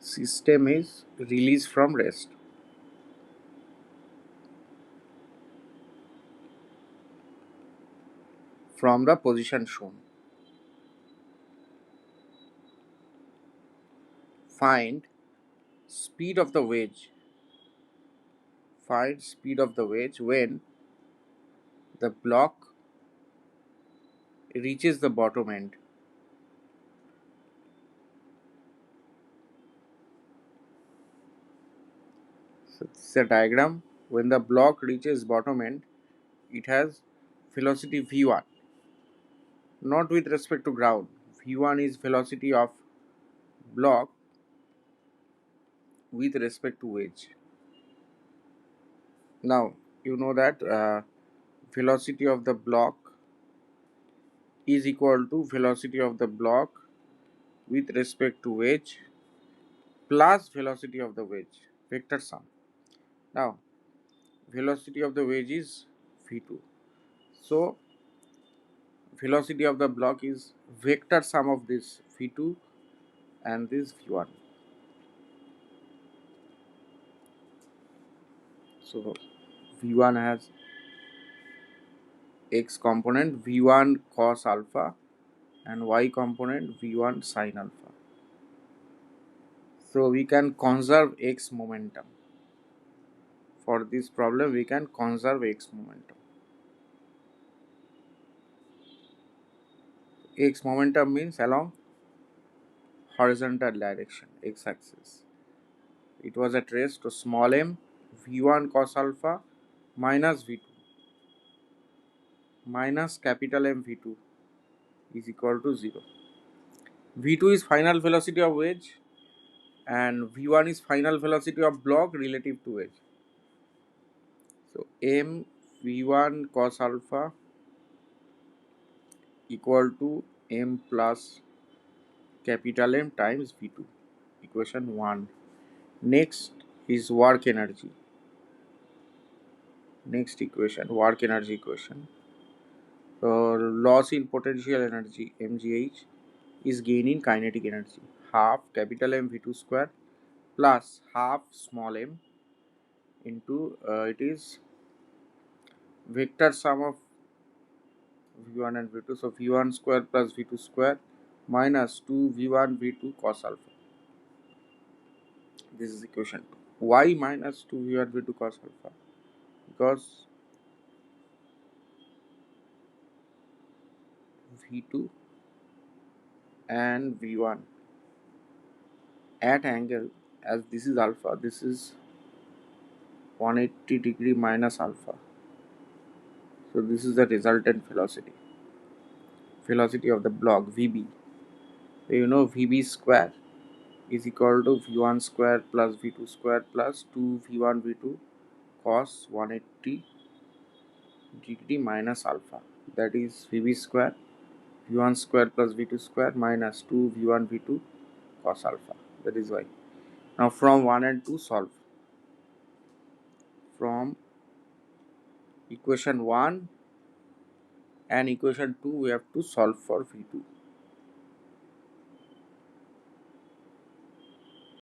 system is released from rest. From the position shown, find speed of the wedge. Find speed of the wedge when the block reaches the bottom end. So this is a diagram. When the block reaches bottom end, it has velocity v1, not with respect to ground. v1 is velocity of block with respect to wedge. Now you know that velocity of the block is equal to velocity of the block with respect to wedge plus velocity of the wedge, vector sum. Now velocity of the wedge is v2, so velocity of the block is vector sum of this v2 and this v1. So v1 has x component v1 cos alpha and y component v1 sin alpha. So we can conserve x momentum. For this problem we can conserve x momentum. X momentum means along horizontal direction, x axis. It was at rest to small m v1 cos alpha minus v2 minus capital M v2 is equal to 0. v2 is final velocity of wedge and v1 is final velocity of block relative to wedge. So m v1 cos alpha equal to m plus capital M times v2, equation 1. Next is work energy. Next equation, work energy equation. So loss in potential energy mgh is gain in kinetic energy, half capital M v2 square plus half small m into it is vector sum of v1 and v2, so v1 square plus v2 square minus 2 v1 v2 cos alpha. This is equation 2. Why minus 2 v1 v2 cos alpha? Because v2 and v1 at angle, as this is alpha, this is 180 degree minus alpha, so this is the resultant velocity of the block vb. So you know vb square is equal to v1 square plus v2 square plus 2 v1 v2 cos 180 degree minus alpha, that is vb square v1 square plus v2 square minus 2 v1 v2 cos alpha. That is why. Now from 1 and 2 solve. From equation 1 and equation 2 we have to solve for v2.